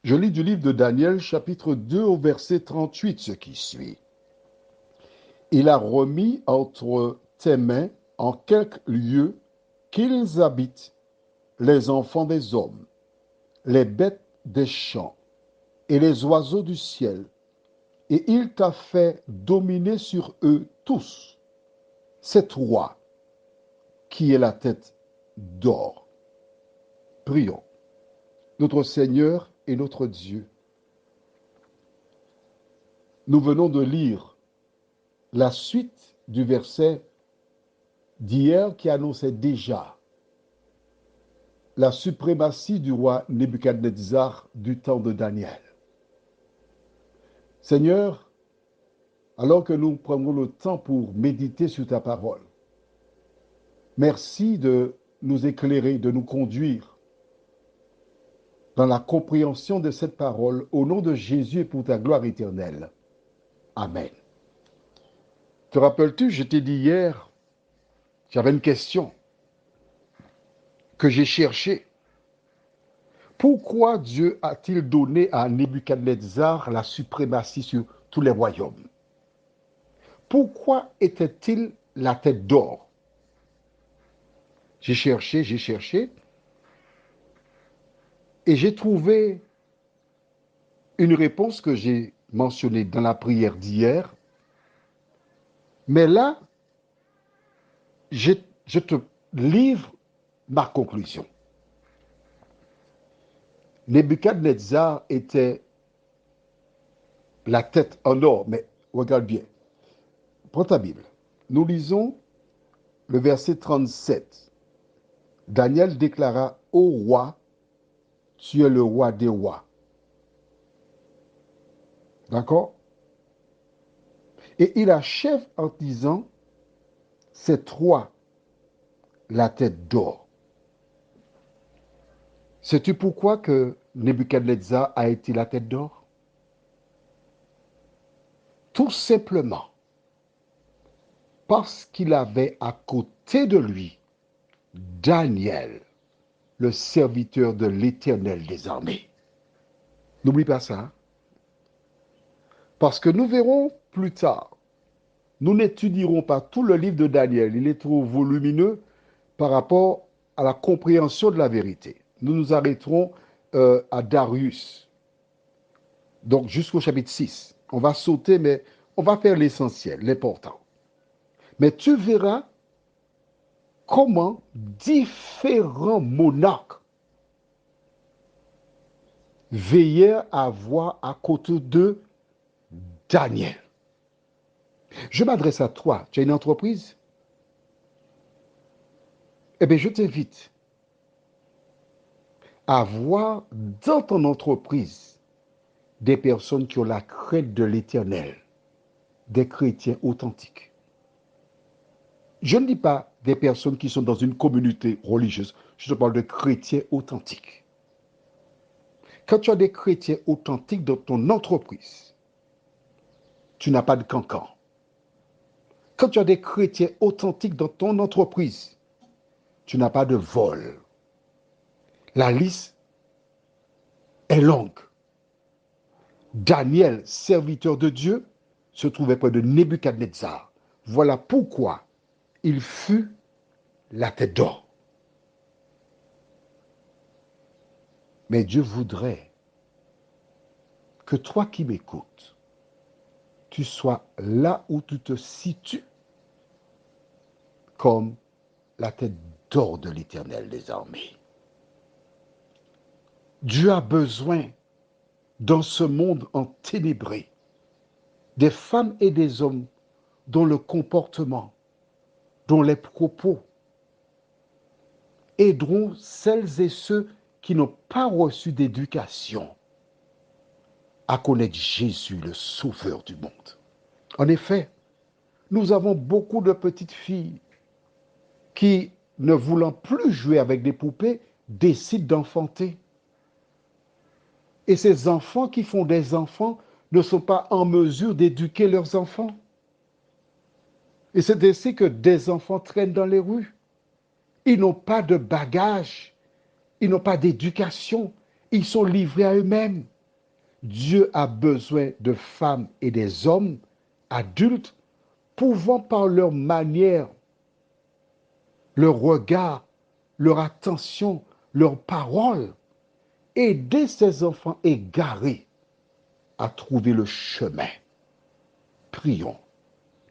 Je lis du livre de Daniel, chapitre 2, au verset 38, ce qui suit. Il a remis entre tes mains en quelques lieux qu'ils habitent les enfants des hommes, les bêtes des champs et les oiseaux du ciel, et il t'a fait dominer sur eux tous. C'est toi qui es la tête d'or. Prions. Notre Seigneur et notre Dieu, nous venons de lire la suite du verset d'hier qui annonçait déjà la suprématie du roi Nebuchadnezzar du temps de Daniel. Seigneur, alors que nous prenons le temps pour méditer sur ta parole, merci de nous éclairer, de nous conduire dans la compréhension de cette parole au nom de Jésus et pour ta gloire éternelle. Amen. Te rappelles-tu, je t'ai dit hier, j'avais une question que j'ai cherchée. Pourquoi Dieu a-t-il donné à Nebuchadnezzar la suprématie sur tous les royaumes? Pourquoi était-il la tête d'or? J'ai cherché, et j'ai trouvé une réponse que j'ai mentionnée dans la prière d'hier. Mais là, je te livre ma conclusion. Nebuchadnezzar était la tête en or, mais regarde bien. Prends ta Bible. Nous lisons le verset 37. Daniel déclara au roi, tu es le roi des rois. D'accord? Et il achève en disant, c'est toi la tête d'or. Sais-tu pourquoi que Nebuchadnezzar a été la tête d'or? Tout simplement parce qu'il avait à côté de lui Daniel, le serviteur de l'Éternel des armées. N'oublie pas ça. Parce que nous verrons plus tard, nous n'étudierons pas tout le livre de Daniel, il est trop volumineux par rapport à la compréhension de la vérité. Nous nous arrêterons à Darius, donc jusqu'au chapitre 6. On va sauter, mais on va faire l'essentiel, l'important. Mais tu verras comment différents monarques veillèrent à voir à côté de Daniel. Je m'adresse à toi. Tu as une entreprise? Eh bien, je t'invite à voir dans ton entreprise des personnes qui ont la crainte de l'Éternel, des chrétiens authentiques. Je ne dis pas des personnes qui sont dans une communauté religieuse, je te parle de chrétiens authentiques. Quand tu as des chrétiens authentiques dans ton entreprise, tu n'as pas de cancan. Quand tu as des chrétiens authentiques dans ton entreprise, tu n'as pas de vol. La liste est longue. Daniel, serviteur de Dieu, se trouvait près de Nebuchadnezzar. Voilà pourquoi il fut la tête d'or. Mais Dieu voudrait que toi qui m'écoutes, tu sois là où tu te situes comme la tête d'or de l'Éternel des armées. Dieu a besoin, dans ce monde enténébré, des femmes et des hommes dont le comportement, dont les propos aideront celles et ceux qui n'ont pas reçu d'éducation à connaître Jésus, le Sauveur du monde. En effet, nous avons beaucoup de petites filles qui, ne voulant plus jouer avec des poupées, décident d'enfanter. Et ces enfants qui font des enfants ne sont pas en mesure d'éduquer leurs enfants. Et c'est ainsi que des enfants traînent dans les rues. Ils n'ont pas de bagage, ils n'ont pas d'éducation, ils sont livrés à eux-mêmes. Dieu a besoin de femmes et des hommes adultes pouvant par leur manière, leur regard, leur attention, leurs paroles, aider ces enfants égarés à trouver le chemin. Prions.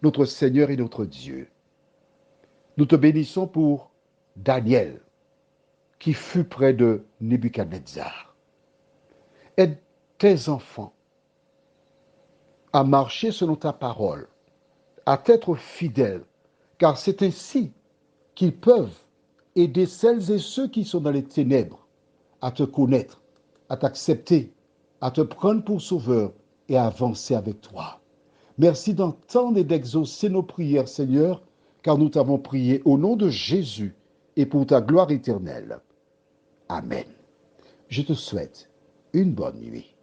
Notre Seigneur et notre Dieu, nous te bénissons pour Daniel, qui fut près de Nebuchadnezzar. Aide tes enfants à marcher selon ta parole, à être fidèles, car c'est ainsi qu'ils peuvent aider celles et ceux qui sont dans les ténèbres à te connaître, à t'accepter, à te prendre pour sauveur et à avancer avec toi. Merci d'entendre et d'exaucer nos prières, Seigneur, car nous t'avons prié au nom de Jésus et pour ta gloire éternelle. Amen. Je te souhaite une bonne nuit.